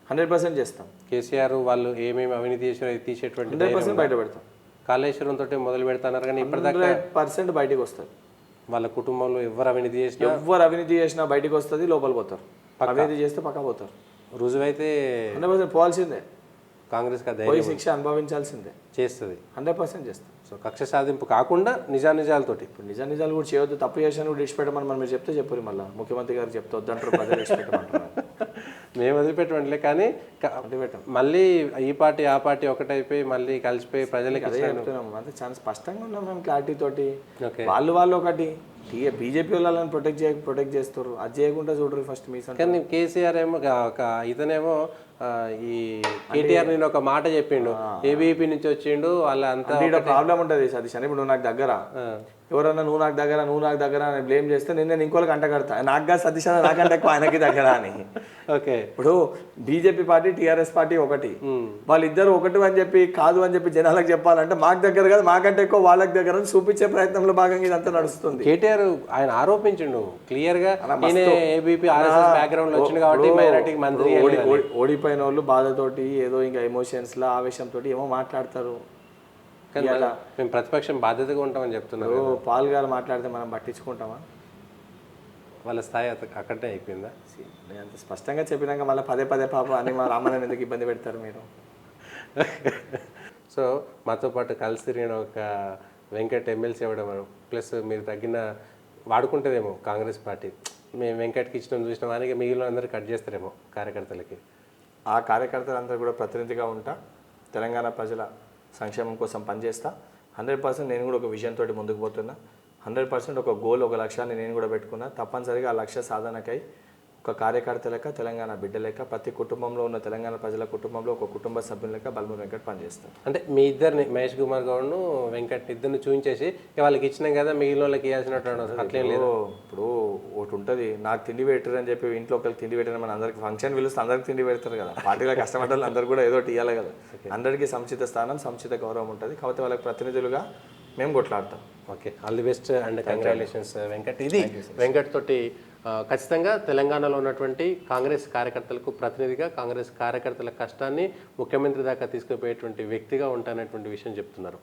100% చేస్తాం. కేసీఆర్ వాళ్ళు ఏమేమి అవినీతి చేసారో తీసేటువంటి 100% బయట పెడతాం. కాళేశ్వరం తోటి మొదలు పెడతాన్నారు కానీ ఇప్పటిదాకా 100% బయటికి వస్తుంది. వాళ్ళ కుటుంబంలో ఎవరు అవినీతి చేసినా ఎవరు అవినీతి చేసినా బయటికి వస్తుంది, లోపల పోతారు. అవినీతి చేస్తే పక్కా పోతారు. రుజువైతే 100% పోవాల్సిందే, కాంగ్రెస్ పోయి శిక్ష అనుభవించాల్సిందే, చేస్తుంది. 100% చేస్తుంది. సో కక్ష సాధింపు కాకుండా నిజానిజాలతోటి ఇప్పుడు నిజాలు కూడా చేయొద్దు, తప్పు చేసాను కూడా విడిచిపెట్టమని మనం మీరు చెప్తే చెప్పరు, మళ్ళీ ముఖ్యమంత్రి గారు చెప్తే వద్దంటారు, ప్రజలు విడిచిపెట్టమంటారు. మేము వదిలిపెట్టమంటలే కానీ మళ్ళీ ఈ పార్టీ ఆ పార్టీ ఒకటైపోయి మళ్ళీ కలిసిపోయి ప్రజలకి అదే చెప్తున్నాం. అంటే చాలా స్పష్టంగా ఉన్నాం మేము క్లారిటీ తోటి. ఓకే. వాళ్ళు ఒకటి బీజేపీ వాళ్ళని ప్రొటెక్ట్ చేస్తారు, అది చేయకుండా చూడరు ఫస్ట్ మీ కానీ కేసీఆర్ ఏమో ఇతనేమో ఈ కేటీఆర్ నేను ఒక మాట చెప్పిండు, ఏబీపీ నుంచి వచ్చిండు వాళ్ళ అంతా ప్రాబ్లం ఉంటుంది సతీష్ అని. ఇప్పుడు నువ్వు నాకు దగ్గర ఎవరన్నా నువ్వు నాకు దగ్గర అని బ్లేమ్ చేస్తే నేను ఇంకోళ్ళకి అంట కడతా, నాకు కాదు సతీష్ అన్న నాకంటే ఎక్కువ ఆయనకి దగ్గర అని. ఓకే. ఇప్పుడు బీజేపీ పార్టీ టీఆర్ఎస్ పార్టీ ఒకటి, వాళ్ళిద్దరు ఒకటి అని చెప్పి కాదు అని చెప్పి జనాలకు చెప్పాలంటే మాకు దగ్గర కాదు మాకంటే ఎక్కువ వాళ్ళకి దగ్గర అని చూపించే ప్రయత్నంలో భాగంగా ఇదంతా నడుస్తుంది. కేటీఆర్ ఆయన ఆరోపించిండు క్లియర్ గా, నేనే ఏబీపీ ఆర్ఎస్ఎస్ బ్యాక్గ్రౌండ్ లో వచ్చింది కాబట్టి మైనారిటీకి మంత్రి. ఓడిపోయిన వాళ్ళు బాధతోటి ఏదో ఇంకా ఎమోషన్స్ లా ఆవేశంతో ఏమో మాట్లాడతారు. కానీ మేము ప్రతిపక్షం బాధ్యతగా ఉంటామని చెప్తున్నారు. పాల్ గారు మాట్లాడితే మనం పట్టించుకుంటామా? వాళ్ళ స్థాయి అక్కడే అయిపోయిందా? నేను అంత స్పష్టంగా చెప్పినాక మళ్ళీ పదే పాప అని మా రామన్నని ఎందుకు ఇబ్బంది పెడతారు మీరు? సో మాతో పాటు కలిసి తిరిగిన ఒక వెంకట్ ఎమ్మెల్సీ అవ్వడం, ప్లస్ మీరు తగ్గిన వాడుకుంటుందేమో కాంగ్రెస్ పార్టీ, మేము వెంకట్కి ఇచ్చిన చూసిన వానికి మిగిలిన అందరూ కట్ చేస్తారేమో కార్యకర్తలకి. ఆ కార్యకర్తలందరూ కూడా ప్రతినిధిగా ఉంటా, తెలంగాణ ప్రజల సంక్షేమం కోసం పనిచేస్తా. 100% నేను కూడా ఒక విజన్ తోటి ముందుకు పోతున్నా. 100% ఒక గోల్, ఒక లక్ష్యాన్ని నేను కూడా పెట్టుకున్నా. తప్పనిసరిగా ఆ లక్ష్య సాధనకై ఒక కార్యకర్త లెక్క, తెలంగాణ బిడ్డ లెక్క, ప్రతి కుటుంబంలో ఉన్న తెలంగాణ ప్రజల కుటుంబంలో ఒక కుటుంబ సభ్యుల లెక్క బల్మూరి వెంకట్ పనిచేస్తాను. అంటే మీ ఇద్దరిని మహేష్ కుమార్ గౌడ్ను వెంకట్ ఇద్దరిని చూపించేసి వాళ్ళకి ఇచ్చినాం కదా మిగిలిన వాళ్ళకి ఇవ్వాల్సినట్టు అట్లేం లేదు. ఇప్పుడు ఒకటి ఉంటుంది, నాకు తిండి పెట్టరు అని చెప్పి ఇంట్లో ఒకరికి తిండి పెట్టారు, మన అందరికి ఫంక్షన్ పిలుస్తే అందరికి తిండి పెడతారు కదా, పార్టీలో కష్టపడ్డారు అందరు కూడా ఏదో ఒకటి ఇవ్వాలి కదా. అందరికీ సముచిత స్థానం, సముచిత గౌరవం ఉంటుంది. కాబట్టి వాళ్ళకి ప్రతినిధులుగా మేము కొట్లాడతాం. Okay, all the best and congratulations Venkat. ఇది వెంకట్ తోటి ఖచ్చితంగా తెలంగాణలో ఉన్నటువంటి కాంగ్రెస్ కార్యకర్తలకు ప్రతినిధిగా, కాంగ్రెస్ కార్యకర్తల కష్టాన్ని ముఖ్యమంత్రి దాకా తీసుకుపోయేటువంటి వ్యక్తిగా ఉంటానటువంటి విషయం చెప్తున్నారు.